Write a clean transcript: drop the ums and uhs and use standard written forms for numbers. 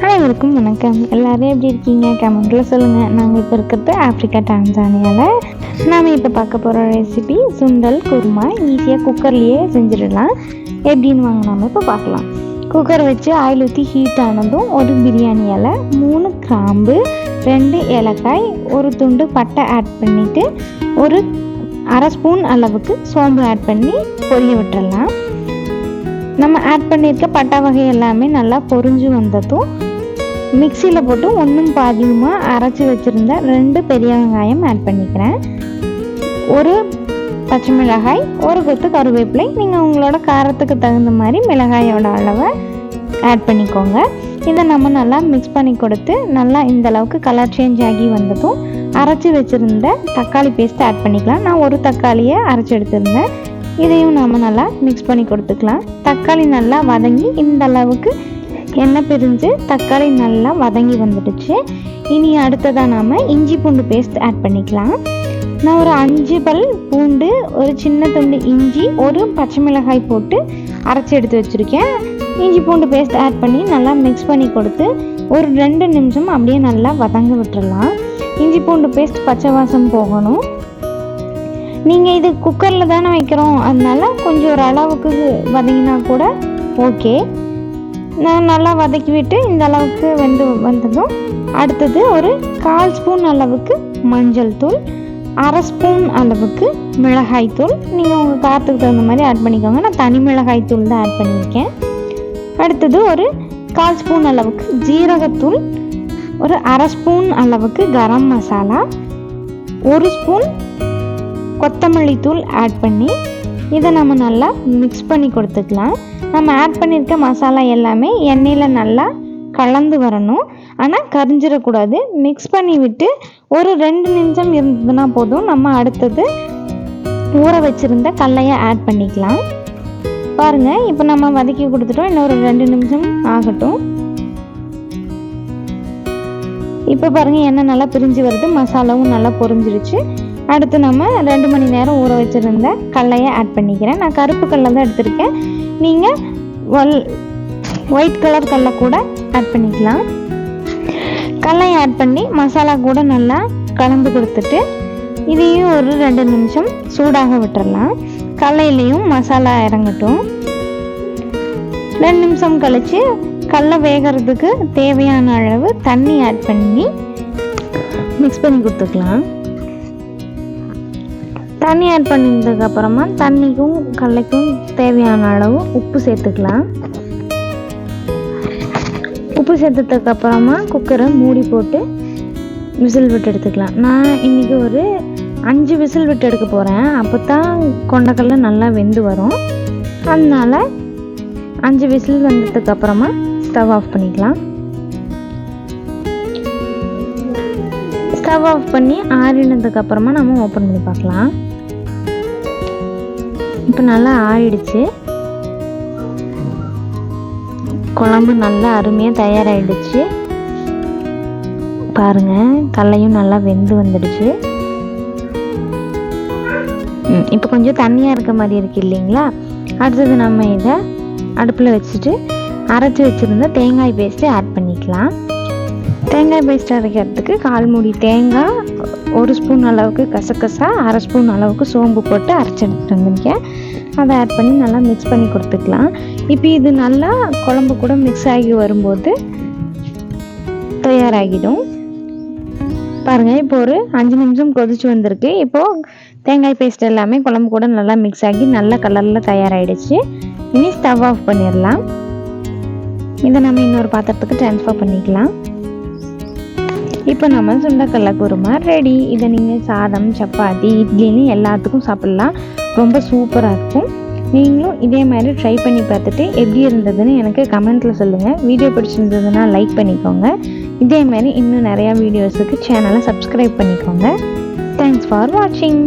அனைவருக்கும் வணக்கம். எல்லாரும் எப்படி இருக்கீங்க? கமெண்ட்டில் சொல்லுங்கள். நாங்கள் இப்போ இருக்கிறது ஆஃப்ரிக்கா டான்சானியாவில். நாம் இப்போ பார்க்க போகிற ரெசிபி சுண்டல் குருமா. ஈஸியாக குக்கர்லேயே செஞ்சிடலாம். எப்படின்னு வாங்க நாம் இப்போ பார்க்கலாம். குக்கர் வச்சு ஆயில் ஊற்றி ஹீட் ஆனதும் ஒரு பிரியாணி இலை, 3 கிராம்பு, 2 ஏலக்காய், ஒரு துண்டு பட்டை ஆட் பண்ணிவிட்டு ஒரு அரை ஸ்பூன் அளவுக்கு சோம்பு ஆட் பண்ணி பொரிய விட்டுடலாம். நம்ம ஆட் பண்ணியிருக்க பட்டை வகை எல்லாமே நல்லா பொரிஞ்சு வந்ததும் மிக்சியில் போட்டு ஒன்றும் பாதியுமாக அரைச்சி வச்சுருந்த 2 பெரிய வெங்காயம் ஆட் பண்ணிக்கிறேன். ஒரு பச்சை மிளகாய், ஒரு கொத்து கருவேப்பிலை. நீங்கள் உங்களோட காரத்துக்கு தகுந்த மாதிரி மிளகாயோட அளவை ஆட் பண்ணிக்கோங்க. இதை நம்ம நல்லா மிக்ஸ் பண்ணி கொடுத்து நல்லா இந்த அளவுக்கு கலர் சேஞ்ச் ஆகி வந்ததும் அரைச்சி வச்சுருந்த தக்காளி பேஸ்ட் ஆட் பண்ணிக்கலாம். நான் ஒரு தக்காளியை அரைச்சி எடுத்திருந்தேன். இதையும் நாம் நல்லா மிக்ஸ் பண்ணி கொடுத்துக்கலாம். தக்காளி நல்லா வதங்கி இந்த அளவுக்கு எண்ணெய் பிரிஞ்சு தக்காளி நல்லா வதங்கி வந்துடுச்சு. இனி அடுத்ததாக நாம் இஞ்சி பூண்டு பேஸ்ட் ஆட் பண்ணிக்கலாம். நான் ஒரு 5 பல் பூண்டு, ஒரு சின்ன துண்டு இஞ்சி, ஒரு பச்சை மிளகாய் போட்டு அரைச்சி எடுத்து வச்சுருக்கேன். இஞ்சி பூண்டு பேஸ்ட் ஆட் பண்ணி நல்லா மிக்ஸ் பண்ணி கொடுத்து ஒரு 2 நிமிஷம் அப்படியே நல்லா வதங்க விட்டுடலாம். இஞ்சி பூண்டு பேஸ்ட் பச்சை வாசம் போகணும். நீங்கள் இது குக்கரில் தானே வைக்கிறோம், அதனால கொஞ்சம் ஒரு அளவுக்கு வதங்கினா கூட ஓகே. நான் நல்லா வதக்கி விட்டு இந்த அளவுக்கு வந்ததும் அடுத்தது ஒரு 1/4 ஸ்பூன் அளவுக்கு மஞ்சள் தூள், அரை ஸ்பூன் அளவுக்கு மிளகாய் தூள். நீங்கள் உங்கள் காரத்துக்கு தகுந்த மாதிரி ஆட் பண்ணிக்கோங்க. நான் தனி மிளகாய் தூள் தான் ஆட் பண்ணியிருக்கேன். அடுத்தது ஒரு 1/4 ஸ்பூன் அளவுக்கு ஜீரகத்தூள், ஒரு அரை ஸ்பூன் அளவுக்கு கரம் மசாலா, 1 ஸ்பூன் கொத்தமல்லி தூள் ஆட் பண்ணி இதை நம்ம நல்லா மிக்ஸ் பண்ணி கொடுத்துக்கலாம். நம்ம ஆட் பண்ணியிருக்க மசாலா எல்லாமே எண்ணெயில் நல்லா கலந்து வரணும். ஆனால் கரிஞ்சிடக்கூடாது. மிக்ஸ் பண்ணி விட்டு ஒரு 2 நிமிஷம் இருந்ததுன்னா போதும். நம்ம அடுத்தது ஊற வச்சுருந்த கடலையை ஆட் பண்ணிக்கலாம். பாருங்கள், இப்போ நம்ம வதக்கி கொடுத்துட்டோம். இன்னொரு 2 நிமிஷம் ஆகட்டும். இப்போ பாருங்கள், எண்ணெய் நல்லா பிரிஞ்சு வருது, மசாலாவும் நல்லா பொரிஞ்சிருச்சு. அடுத்து நம்ம 2 மணி நேரம் ஊற வச்சுருந்த கடலையை ஆட் பண்ணிக்கிறேன். நான் கருப்பு கடலை தான் எடுத்திருக்கேன். நீங்கள் ஒயிட் கலர் கடலை கூட ஆட் பண்ணிக்கலாம். கடலையை ஆட் பண்ணி மசாலா கூட நல்லா கலந்து கொடுத்துட்டு இதையும் ஒரு 2 நிமிஷம் சூடாக விட்டுடலாம். கடலையிலையும் மசாலா இறங்கட்டும். 2 நிமிஷம் கழித்து கடலை வேகிறதுக்கு தேவையான அளவு தண்ணி ஆட் பண்ணி மிக்ஸ் பண்ணி கொடுத்துக்கலாம். தண்ணி ஆட் பண்ணதுக்கப்புறமா தண்ணிக்கும் கடலைக்கும் தேவையான அளவு உப்பு சேர்த்துக்கலாம். உப்பு சேர்த்ததுக்கப்புறமா குக்கரை மூடி போட்டு விசில் விட்டு எடுத்துக்கலாம். நான் இன்றைக்கி ஒரு 5 விசில் விட்டு எடுக்க போகிறேன். அப்போ தான் கொண்டக்கடலை நல்லா வெந்து வரும். அதனால் 5 விசில் வந்ததுக்கப்புறமா ஸ்டவ் ஆஃப் பண்ணிக்கலாம். ஸ்டவ் ஆஃப் பண்ணி ஆறினதுக்கப்புறமா நம்ம ஓப்பன் பண்ணி பார்க்கலாம். இப்போ நல்லா ஆறிடுச்சு. குழம்பு நல்லா அருமையாக தயாராகிடுச்சு. பாருங்கள், கடலையும் நல்லா வெந்து வந்துடுச்சு. இப்போ கொஞ்சம் தண்ணியாக இருக்க மாதிரி இருக்குது இல்லைங்களா? அடுத்தது நம்ம இதை அடுப்பில் வச்சுட்டு அரைச்சி வச்சுருந்த தேங்காய் பேஸ்ட்டு ஆட் பண்ணிக்கலாம். தேங்காய் பேஸ்ட் அரைக்கிறதுக்கு 1/4 மூடி தேங்காய், 1 ஸ்பூன் அளவுக்கு கசகசா, அரை ஸ்பூன் அளவுக்கு சோம்பு போட்டு அரைச்சி எடுத்துகிட்டு வந்திருக்கேன். அதை ஆட் பண்ணி நல்லா மிக்ஸ் பண்ணி கொடுத்துக்கலாம். இப்போ இது நல்லா குழம்பு கூட மிக்ஸ் ஆகி வரும்போது தயாராகிடும். பாருங்கள், இப்போ ஒரு 5 நிமிஷம் கொதிச்சு வந்திருக்கு. இப்போது தேங்காய் பேஸ்ட் எல்லாமே குழம்பு கூட நல்லா மிக்ஸ் ஆகி நல்ல கலரில் தயாராகிடுச்சு. இனி ஸ்டவ் ஆஃப் பண்ணிடலாம். இதை நம்ம இன்னொரு பாத்திரத்துக்கு ட்ரான்ஸ்ஃபர் பண்ணிக்கலாம். இப்போ நம்ம சுண்டக்கடலை குருமா ரெடி. இதை நீங்கள் சாதம், சப்பாத்தி, இட்லின்னு எல்லாத்துக்கும் சாப்பிட்லாம். ரொம்ப சூப்பராக இருக்கும். நீங்களும் இதே மாதிரி ட்ரை பண்ணி பார்த்துட்டு எப்படி இருந்ததுன்னு எனக்கு கமெண்ட்டில் சொல்லுங்கள். வீடியோ பிடிச்சிருந்ததுன்னா லைக் பண்ணிக்கோங்க. இதே மாதிரி இன்னும் நிறையா வீடியோஸுக்கு சேனலை சப்ஸ்கிரைப் பண்ணிக்கோங்க. தேங்க்ஸ் ஃபார் வாட்சிங்.